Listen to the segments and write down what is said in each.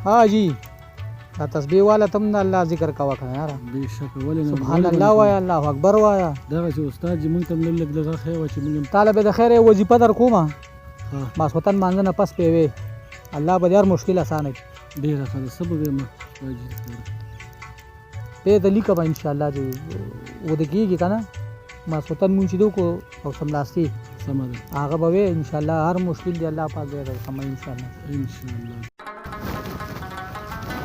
ها جی دا تسبیح والا تم نه الله ذکر کوه کنه یاره بېشکه ولې نه سبحان الله وایه الله اکبر وایه دغه چې استاد چې موږ ته هم لږ دغه ښی وه چې موږ تاله به د خیر وظیفه در کومه ماسخوتن مانځه نه پس پیوې الله به دې هر مشکل اسانه کړي ډېره ښه ده څه به ویم پې ته لیکه به انشاءالله چې وده کېږي که نه ماسخوتن مونځ چې دی وکړو او سملاسي سمه ده هغه به وې انشاءالله هر مشکل دی الله پاک به در سموي انشاءالله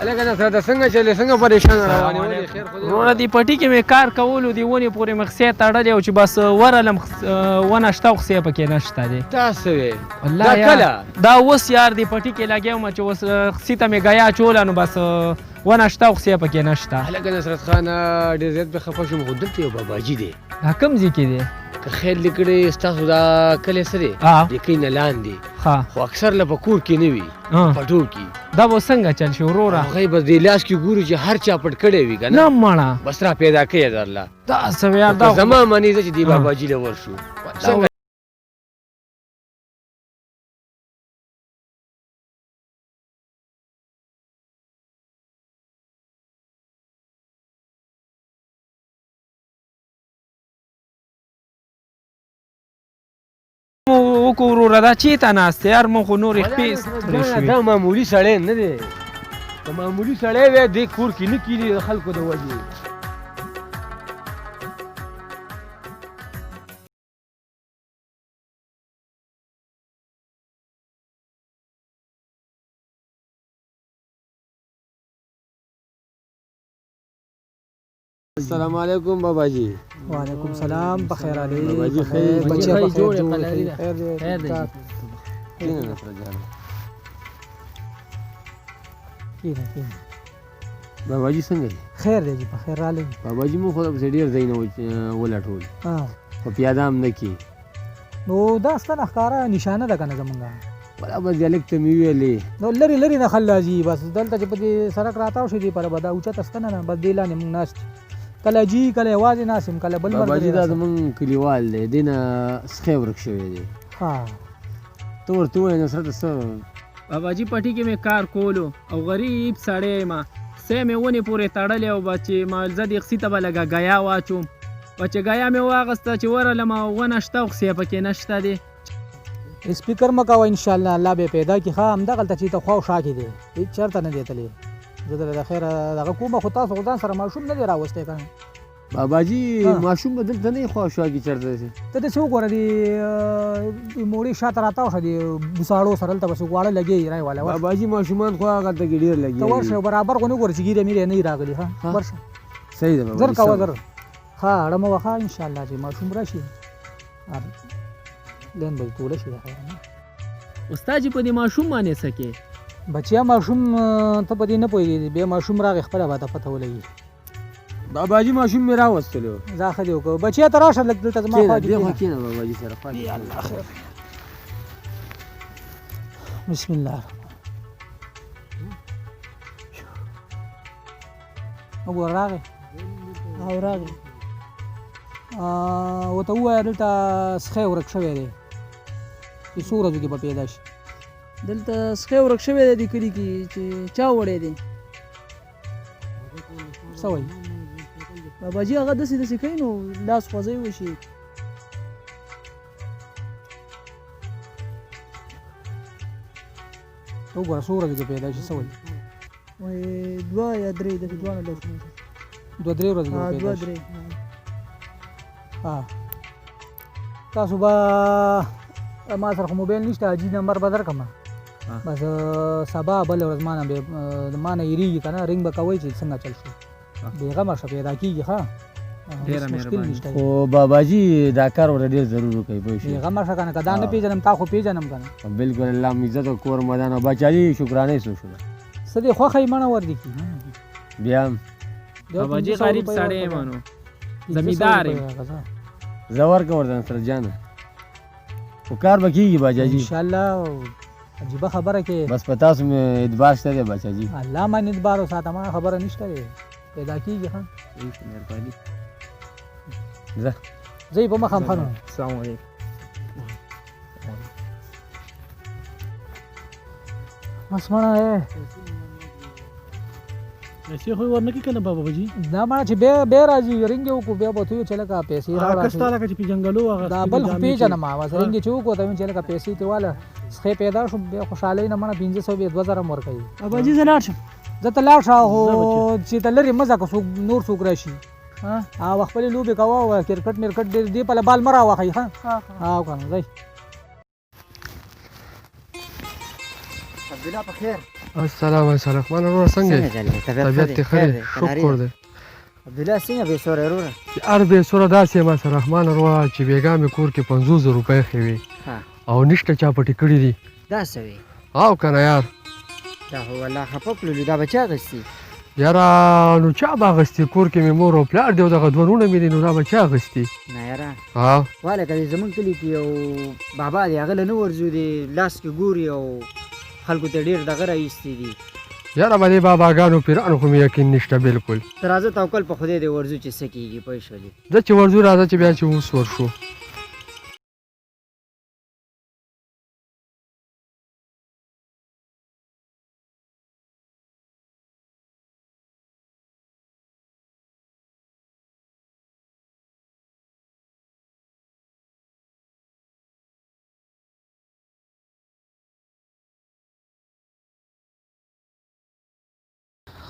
الګا دا څنګه چلې څنګه پریشان روانې ولې خیر خو وروره دې پټي کې مې کار کولو دې ونې پورې مې خسې تړلې او چې بس ورلم ونه شته او خسې پکې نشته دی دا څه وې والله یار دا اوس یار دې پټي کې لګیا وم چې اوس خسې ته مې ګیا چوله نو بس ونه شته او خسې پکې نشته الګا نصرت خان ډېر زیات به خفه شوم خو دلته یو باباجي دی دا کوم ځای کې دی که خیر لیکړې ستاسو دا کلی څه دی د کلي نه لاندې خو اکثر له په کور کې نه وي پټو کې دا به څنګه چل شي وروره هغوی بس دې لاس کې ګورو چې هر چا پټ کړی وي که نه مړه بس را پیدا کوي درله دا څه یار دا زما منې زه چې دې باباجي له ورشو وکړو وروره دا چېرته ناست دی یار مو خو نورې خپې ستړې شوې دا معمولي سړی نه دی که معمولي سړی وی دې کور کې نه کېږي د خلکو د وجې السلام علیکم باباجی وعلیکم سلام بخیر علی باباجی خیر بچے بخیر جوړ خیر دی کینه نصرت جان کینه باباجي څنګه دی خیر دی جی بخیر رالی باباجي مو خو داسې ډېر ځای نه ولټول خو پیاده هم نه کړي نو دا ستنه ښکاره نشانه ده که نه زمونږ ولا بس هلک ته مې ویلې نو لرې لرې نه خل راځي بس دلته چې په دې سړک راتاو شي دې پره به دا اوچته ستنه نه بس دې لاندې مونږ ناست کله جي کله یوازې ناست یم کله بل باباجي دا زمونږ کلیوال دی دې نه سخی ورک شوی دی ها ته ورته ووایې نصرته څه باباجي پټي کې مې کار کولو او غریب سړی یم خسې مې ونې پورې تړلې او به چې ما زه دې خسي ته به لږه ګیا واچوم او چې ګیا مې واغسته چې ورلم ونه شته او خسې پکې نشته دی سپیکر مه کوه انشاءالله الله به پیدا کړي ښه همدغلته چې ته خوا او شا کې دی هېڅ چېرته نه دی تللی زه د خیره دغه کومه خو تاسو خو ځان سره ماشوم نه دی راوستی که نه باباجي ماشوم به دلته نه وي خوا شا کې چېرته ته داسې وګوره د موړې شاته راتاو شه د بوساړو سره هلته بس واړه لګېږي رای والا باباجي ماشومان خو هغلته کې ډېر لګېږي ته ورشه برابر خو نه ګوره چې ګیرې میرې نه وي راغلي ښه ورشه صحیح ده زر کوه زر ښه اړه مه وه ښه انشاءالله چې ماشوم راشي لین به یې ټوله شي د خیره نه استاد جي په دې ماشوم باندې څه کې بچیا ماشوم ته په دې نه پوهېږي بیا ماشوم راغی خپله به ته پته ولګي باباجي ماشوم مې راوستلو دا ښه دې وکړو بچیا ته راشه لږ دلته زما خوا دې خوا کښېنه باباجي سره خوا الله خیر بسم الله وګوره راغی او راغی ورته ووایه دلته سخی ورک شوی دی چې څو ورځو کې به پیدا شي دلته سخی ورک شوی دی دې کلي کې چې چا وړی دی څه وایي باباجي هغه داسې داسې کوي نو لاس خوځوي وشي وګوره څو ورځو کې پیدا شي څه وایي وایي 2 یا 3 داسې دواړه لاسونه 2-3 ورځې کې پیدا شي 2-3 تاسو به ما سره خو موبایل نشته حاجي نمبر به درکړم بس سبا بله ورځ ما نه هېرېږي که نه رنګ به کوئ چې څنګه چل شي بېغمه شه پیدا کېږي ښه ډېره مهرباني خو باباجي دا کار ورته ډېر ضرور وکوي پوه شوې بېغمه شه که نه که دا نه پېژنم تا خو پېژنم که نه بلکل الله م عزت او کور مدان او بچالي شکرانه سو شو څه دې خوښه یې مڼه وردي کي بیا هم باباجي غریب سړی یم نو زمیندار یم زه ورکه ورته نصرت جانه خو کار به کېږي باچاجي انشاءالله عجیبه خبره کې بس په تاسو مې اعتبار شته دی باچاجي الله باندې اعتبار وساته ما خبره نشته دی پیدا کېږي ښه مهرباني ځه زه یې په مخه ښه نو السلام علیکم بس مړه پیسې خو ورنه کې کنه بابا جی دا مړه چې بیا راځي رنګ یې وکړو بیا به ورته ویو چې لکه پیسې راوړه کستا لکه چې په جنګلو هغه دا بل خو پېژنم بس رنګ یې چې وکړو ته ویل چې لکه پیسې ترې واله څخې پیدا شو بیا خوشحالۍ نه مړه 500 بیا 2000 هم ورکوي اباجي زه لاړ شم زه ته لاړ شه خو چې ته لرې مه ځه که څوک نور څوک راشي او خپلې لوبې کوه او کرکټ مرکټ ډېر دې پله بال مه راوهئ ښه او که نه ځئ عبدالله په خیر السلام علیکم رحمان وروره څنګه یې طبیعت دې ښه دی شکر دی عبدالله څنګه بې سوره وروره هر بې سوره داسې یم سره رحمان وروره چې بېګا مې کور کې 500 روپۍ ښې وې او نشته چا پټې کړي دي دا څه وي او که نه یار دا خو والله خفه کړلو دا به چا اخېستي یاره نو چا به اخېستې کور کې مې مور او پلار دی او دغه دوه وروڼه مې دي نو دا به چا اخېستي نه یاره ها واله که زمونږ کلي کې یو بابا دی هغه له نه ورځو دی لاس کې ګوري او خلکو ته ډېر دغه راایستي دي یاره به دې باباګانو پیرانو خو مې یقین نشته بلکل ته راځه توکل په خدای دی ورځو چې څه کېږي پوه شولې زه چې ورځو راځه چې بیا چې اوس ورشو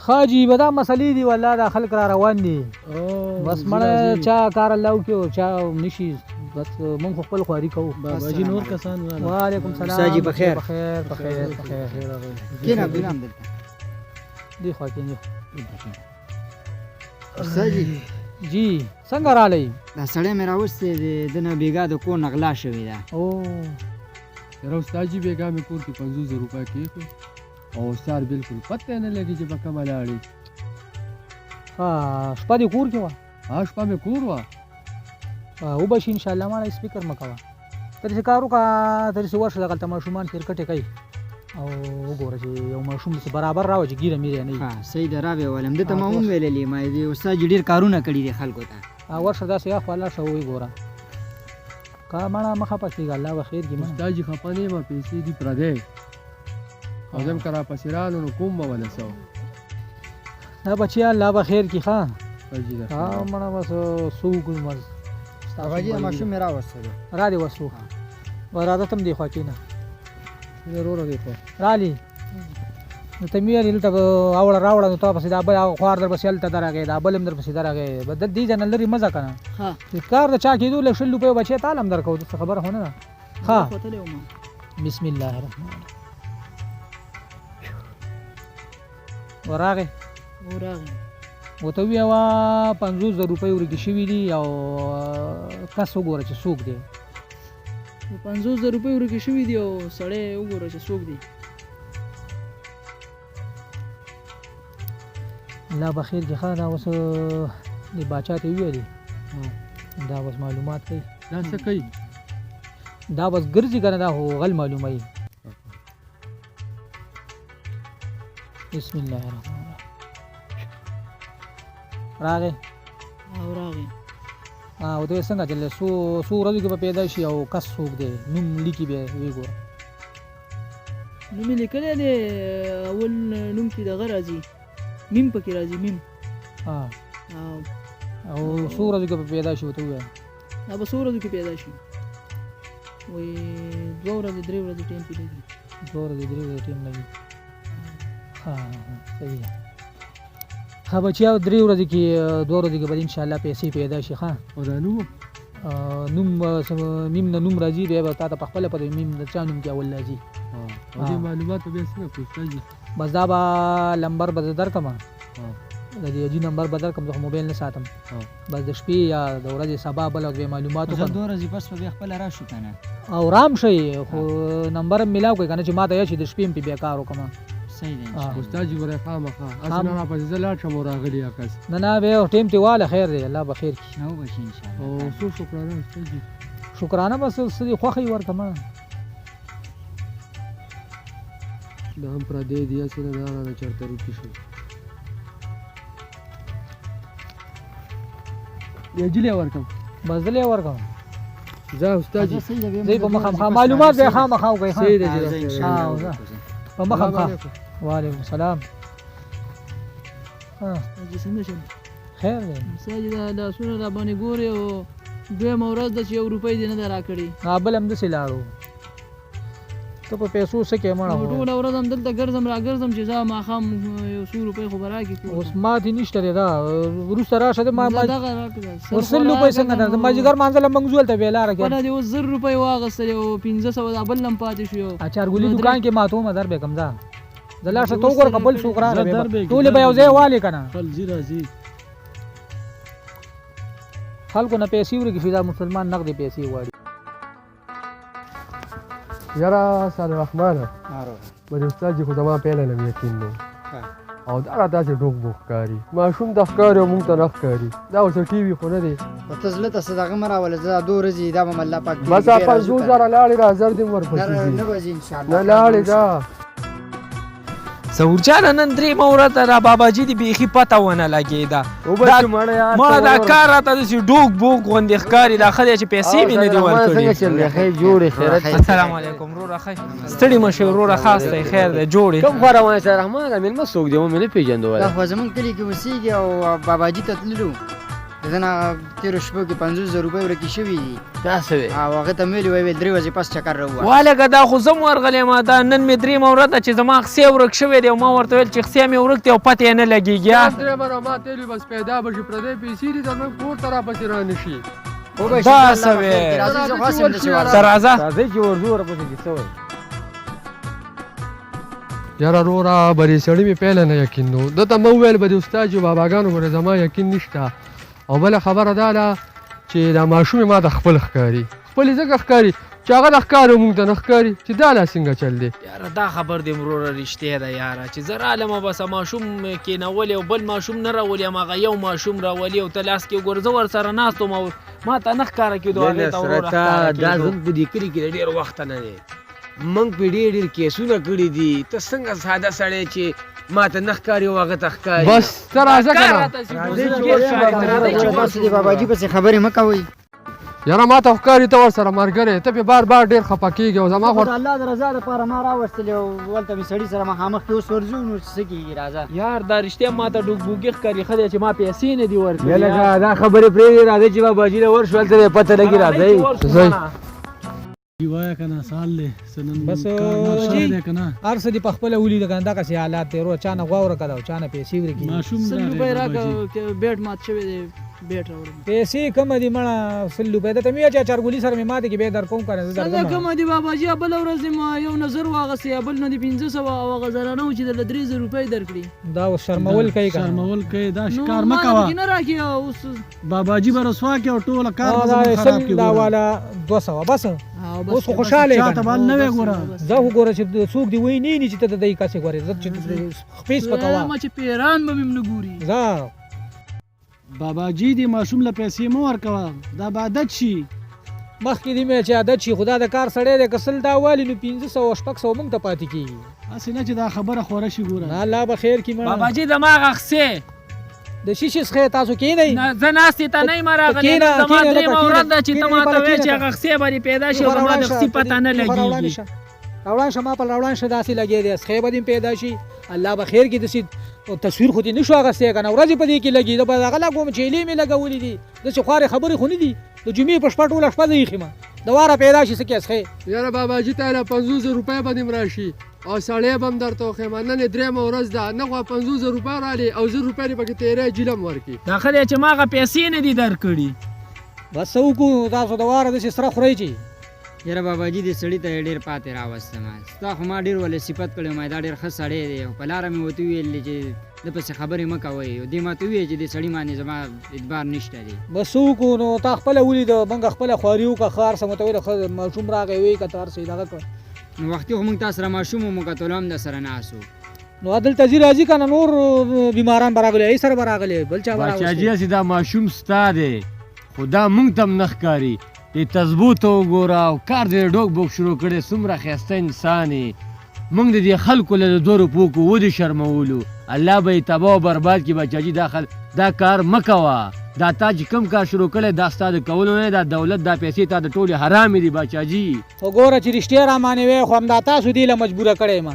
ښه جي به دا مسلې دي والله دا خلک را روان دي بس مړه چا کار الله وکړي او چا نشي بس مونږ خو خپل خواري کوو بابا جی نور کسان وعلیکم سلام استاد جي بخیر بخیر بخیر بخیر کېنه عبدالله هم دلته دی خوا کې استاد جي جی څنګه رالی دا سړی مې راوستی دی د نه بېګا د کور نه غلا شوې ده او یاره استاد جي بېګا مې کور کې 500 روپۍ کېښود او سار بالکل پته نه لګي چې به کومه لاړې ها شپه دې کور کې وه ها شپه مې کور وه وبشي انشاءالله ماړه سپیکر مه کوه ته داسې کار وکړه ته داسې ورشه دغلته ماشومان کرکټې کوي او وګوره چې یو ماشوم داسې برابر راوه چې ګیره میره نه وي صحیح ده راوې ولم ده ته ما هم ویللي ما دې استاد جي ډېر کارونه کړي دي خلکو ته ورشه داسې اخوا لاړ شه وګوره که مړه مه خفه کېږه الله به خیر کړي مړه استاد جي خفه نه یم پیسې دي پردی او زم که راپسې رالو نو کوم به ولسو دا بچیا الله به خیر کړي ښه حاجي ده مړه بس څه وکړو مړ بابا جي دا ماشوم مې راوستی دی را دې وسو راځه ته هم دې خوا کېنه وروره دی خو رالي نو ته مې ویلې دلته اوړه راوړه نو تا پسې دا بل خوار در پسې هلته درغی دا بل هم در پسې درغی د دې ځای نه لرې مه ځه که نه کار د چا کېدو لږ 100 روپۍ بچی تال هم درکوو داسې خبره خو نه ده ښه بسم الله الرحمن الرحیم وراغې ورته وویوه 500 روپۍ ورکې شوي دي او کس وګوره چې څوک دی 500 روپۍ ورکې شوي دي او سړی وګوره چې څوک دی الله به خیر کړي ښه دا اوس د باچا ته وویلې دا بس معلومات کوي دا څه کوي دا بس ګرځي که نه دا خو غل معلوموي بسم الله الرحمن الرحیم راغې او ته څنګه چلې څو ورځو کې به پیدا شي او کس څوک دی نوم لیکي بیا ویې ګوره نوم یې لیکلی دی اول نوم کې دغه راځي میم پکې راځي میم او څو ورځو کې به پیدا شي ورته ووایه دا به څو ورځو کې پیدا شي وایي 2 ورځې 3 ورځې ټایم پې لګي 2 ورځې 3 ورځې ټایم لګي صحیح ده ښه بچیا 3 ورځې کې 2 ورځې کې به انشاءالله پیسې پیدا شي ښه او دا نوم نوم میم نه نوم راځي بیا به تا ته پخپله پته میم د چا نوم کې اول راځي او دې معلومات به بیا څنګه کوو استاد جي بس دا به نمبر به زه درکړم د دې حاجي نمبر به درکړم زه خو موبایل نه ساتم بس د شپې یا د ورځې سبا بله بیا معلومات وکړم 2 ورځې پس به بیا خپله راشو که نه او رام شئ خو نمبر هم میلاو کړئ که نه چې ما ته یاد شي د شپې هم پې بیا کار وکړم صحیح دی استاد جي وری خامخا اسې نه راپسې زه لاړ شم او راغلی یا کس نه نه بیا ټیم ته واله خیر دی الله به خیر کړي نه وبشي انشاءالله او څو شکرانه استاد جي شکرانه بس څه دي خوښه یې ورته مړه دا هم پردی دی هسې نه دا رانه چېرته روکي شو یا جلې ورکړم بس دلې ورکړم ځه استاد جي زه په مخامخا معلومات به خامخا وکړئ صحیح دی جي په مخامخا وعلیکم السلام چې څنګه شم خیر دی ساجي دا لاسونه را باندې ګورې او دویمه ورځ ده چې 1 روپۍ دې نه ده راکړې بل همداسې لاړو ته په پیسو څه کوې مړه ټوله ورځ هم دلته ګرځم را ګرځم چې زه ماښام 100 روپۍ خو به راکړي اوس ماتې نشته دی دا وروسته راشه د دغه راکړه 100 روپۍ څنګه ده د مازدیګر مانځله موږ ځو هلته بې لاره کې خپله دې اوس 1000 روپۍ واخیستلې او 1500 دا بل هم پاتې شو یو اچارګولي دکان کې ماتومه در به کم ده د لاشه تو ګوره که بل څوک راغی ټولې به یو ځای والې که نه خلځي راځي خلکو نه پیسې ورکړي شي دا مسلمان نغدې پیسې غواړي یاره سال رحمانه بل استاد جي خو زما پیله نه یقین نو او دا راته چې ډوک بوک ښکاري ماشوم ته ښکاري او مونږ ته نه ښکاري دا اوس ټي وي خو نه دی په ته زړه ته څه دغه مه راوله زه دا 2 ورځې دا به م الله پاک بس 50,000 لاړې را زر دې ورپسې ځي نه به ځي انشاءالله نه لاړې دا ظهورجانه نن درېیمه ورځ ده را باباجي دې بیخي پته ونه لګېده مړه دا کار راته داسې ډوک بوک غوندې ښکاري دا ښه دی چې پیسې مې نه دي ورکړي السلام علیکم وروره ښه ستړي مه شئ وروره خاص دی خیر دی جوړې کوم خوا روان یې سید رحمان مېلمه څوک دی مې نه پېژندو دا خو زمونږ کلي کې اوسېږي او باباجي ته تللو د ده نه تېرو شپو کې 50,000 روپۍ ورکې شوي دي داسې وې او هغه ته مې ویلي ویل 3 ورځې پس چکر راووه والګه دا خو زه م ورغلی یم دا نن مې درېیمه ورځ ده چې زما خسې ورک شوی دی او ما ورته ویل چې خسې مې ورک دی او پته یې نه لګېږي درېبره ما تېلي بس پیدا به شي پردی پیسې دي زموږ کور ته راپسې را نه شي داسې وې ته راځه راځئ چې ورځو ورپسې چې څه وایي یاره وروره بلې سړي مې پیله نه یقین نو ده ته مه وویل به د استاد جي باباګانو پورې زما یقین نشته او بله خبره دا ده چې دا ماشوم ما ته خپل ښکاري خپل یې ځکه ښکاري چې هغه د ښکاري مونږ ته نه ښکاري چې دا لا څنګه چل دی یاره دا خبر دې وروره رښتیا ده یاره چې زه رالمه بس ماشوم کېنولې او بل ماشوم نه راولي هماغه یو ماشوم راولي او ته لاس کې ګوره زه ورسره ناست وم او ما ته نه ښکاره کېدو هغې ته وروره ښکاره دا کېدو زموږ په دې کلي کې د ډېر وخته نه دی موږ پې ډېر کیسونه کړي دي ته څنګه ساده سړی چې ما ته نه ښکاري او هغه ته ښکاري بس ته راځه که نه تاسو د باباجي پسې خبرې مه کوئ یاره ما ته ښکاري ته ورسره ملګری ته پې بار بار ډېر خفه کېږي او زما خو د الله د رضا دپاره ما راوستلې او هلته مې سړي سره مخامخ کې اوس ورځو نو څه کېږي راځه یار دا رښتیا ما ته ډوکبوکي ښکاري ښه دی چې ما پیسې نه دي ورکړي لکه دا خبرې پرېږدي راځئ چې باباجي له ورشو هلته یې پته لګي راځئ وایا کنه سال له سنن بس شي دی کنه هر څه دې په خپله ولي د کنه دغسې حالات دی ورو چا نه غوا ورکړه او چا نه پیسې ورکړي ماشوم 100 روپۍ راکړه بیټ مات شوی دی بیټ راوړم پیسې کمه دي مړه 100 روپۍ درته مې ویل چې اچارګولي سره مې ماته کې بیا در کوم که نه زه څنګه درځم کومه دي باباجي بله ورځ دې ما یو نظر واخیستی بل نه دي 500 او هغه زرانه و چې درله 3,000 روپۍ درکړي دا اوس شرمول کوي که نه شرمول کوي دا شکار نو مه ما کوه پکې نه راکړي اوس باباجي به رسوا کړي او ټوله کار به دا زموږ خراب کړي دا ګوره. والا 200 بس او بس اوس خو خوشحاله یې چاته که بال نه نه وی ګوره زه خو ګوره چې څوک دې وایي نه چې ته د دې کسې ګورې زه چې خپې سپکوه ما چې پیران به مې نه ګوري زه باباجي دې ماشوم له پیسې مه ورکوه دا به عادت شي مخکې دې مې چې عادت شي خدا د کار سړی دی که 100 دا والي نو 500 او 600 موږ ته پاتې کېږي هسې نه چې دا خبره خوره شي ګوره الله به خیر کړي مړه باباجي زما هغه خسې د شیشې څخه تاسو کېنئ زه ناستې ته نه یم راغلی نن زما درېیمه ورځ ده چې ته ما ته وایې چې هغه خسې به دې پیدا شي او زما د خسې پته نه لګېږي روان شه ما په روان شه داسې لګې دی خې به دې پیدا شي الله به خیر کړي داسې تصویر خو دې نه شو اخیستی که نه ورځې په دې کې لګي زه به هغه لګوم چیلې مې لګولې دي داسې خوارې خبرې خو نه دي د جمعې په شپه ټوله شپه زه ایښې م د واره پیدا شي څه کې څښې یاره باباجي ته له 50,000 روپۍ به دې م راشي او سړی به م درته وښیم نن یې درېیمه ورځ ده نه خو 50,000 روپۍ رالې او 1,000 روپۍ دې پکې تېری جیلم ورکړي دا ښه دی چې ما هغه پیسې نه دي درکړي بس څه وکړو تاسو د واره داسې سره خورئ چې یاره باباجي دې سړي ته ډېر پاتې راوستم ستا خو ما ډېر ولې صفت کړی ما دا ډېر ښه سړی دی او په لاره مې ورته وویل چې د پسې خبرې مه کوئ او دې ما ته وویل چې دې سړي باندې زما اعتبار نشته دی بس څه وکړو نو تا خپله ولید موږ خپله خواري وکړه ښه هر څه مته ویل ښه ماشوم راغی ویې کته هر څه یې دغه کړ نو وختي خو موږ تا سره ماشوم وو موږ کتلو هم در سره ناست وو نو دلته ځي راځي که نه نور بیماران به راغلي ای سره به راغلي بل چا به باچاجي راغلی هسې دا ماشوم ستا دی خو دا مونږ ته هم نه ښکاري دې تزبو ته وګوره او کار دې ډوک بوک شروع کړی څومره ښایسته انسان یې مونږ د دې خلکو له د 2 روپو کو ودې شرمولو الله به یې تباه او برباد کړي باچاجي دا کار مه کوه دا تا چې کوم کار شروع کړی دا ستا د کولو نه دا دولت دا پیسې تا د ټولې حرامې دي باچاجي خو ګوره چې رښتیا را مانې وی خو همدا تاسو دې له مجبوره کړی یم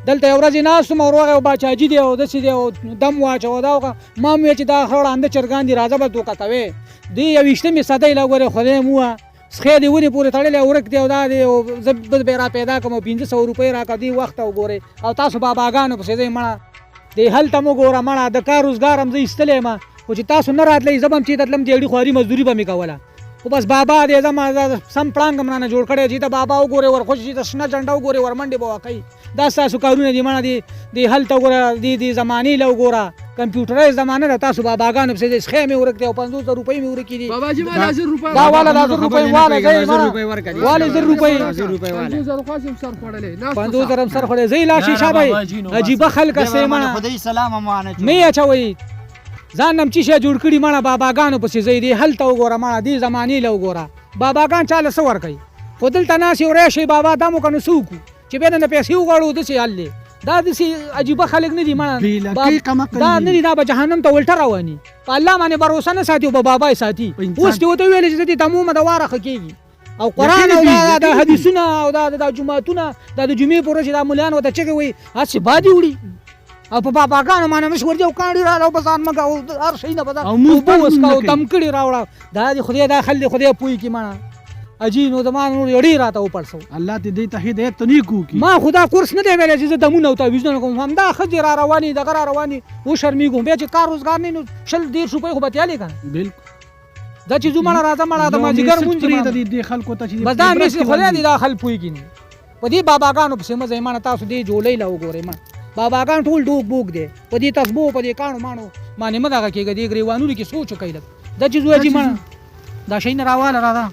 دلته یو ورځ ناست وم او روغ یو باچاجي دی او داسې دی او دم واچوه دا ما هم ویل چې دا ښه وړاندې چرګان دي راځه به دوکه کوې دوی 21مې صدۍ له ګورې خدای مو وه سخی دې ونې پورې تړلی او ورک دی او دا دی او زه به را پیدا کړم او 500 روپۍ راکړه دې وخت وګورئ او تاسو باباګانو پسې ځئ مړه دې هلته مو ګوره مړه د کار روزګار هم زه ایستلی یم خو چې تاسو نه راتلی زه به هم چېرته تلم دیړي خواري مزدوري به مې کوله خو بس بابا دې زما سم پړانګ هم رانه جوړ کړی چې ته بابا وګورې ورخوش چې ته شنه جنډه وګورې ورمنډې به وکوي دا ستاسو کارونه دي مړه دې هلته وګوره دې زمانې له وګوره کمپیوټرایز زمانه ده تاسو باباګانو پسې سخی مې ورک دی او 500 روپۍ مې ورکې دي باباجي والا 1000 روپۍ دا والا 1000 روپۍ والا ځای والا 1000 روپۍ 5000 خاصم سر پړلې 5000 سر خړې زې لا شیشه به عجیب خلک سیمه خدای سلام امانه مې اچوي ځان نم چې جوړ کړي مړه باباګانو پسې زې دي هلته وګوره مړه دې زمانې له وګوره باباګان چاله څه ورکوي خو دلته ناست یو راشي بابا دا مو که نو څه وکړو چې بیا نه پیسې وغواړو داسې حل دی دا داسې عجیبه خلک نه دي مړه دا نه دي دا به جهنم ته الټه رواني په الله باندې بروسه نه ساتي او په بابا یې ساتي اوس دې ورته ویلې چې دې تمومه د واره ښه کېږي او قرآن او دا حدیثونه او دا جوماتونه دا د جمعې په ورځ چې دا ملیان ورته چغې وایي هسې بادي وړي او په باباګانو باندې مش ورځي او کاڼي راوړه او بس مګه او هر شي نه بدا اوبه وسکه او تمکړي راوړه دا دې خدای دا خل دې خدای پوي کې مړه اجي نو د ما نور یړی راته وپړسو الله دې ته هدایت ته نیکو کی ما خدا کورس نه دی ویلی چې زه دمونه او تعویضونه کوم همدا ښځې را روانې دغه را روانې وشرمېږم بیا چې کار روزګار نه نو 100-150 روپۍ خو به تیالې که نه بالکل دا چې ځو مړه راځه مړه د مازدیګر مونځ دې خلکو ته چې بس دا میسې خدای دې دا خل پوهېږي نه په دې باباګانو پسې مه ځئ مړه تاسو دې جولۍ له وګورئ مړه باباګان ټول ډوک بوک دی په دې تسبو په دې کاڼو ماڼو باندې مه دغه کېږه دې ګریوانونو کې سوچ وکئ لږ دا چې ځو اجي مړه دا شی نه راواله راځه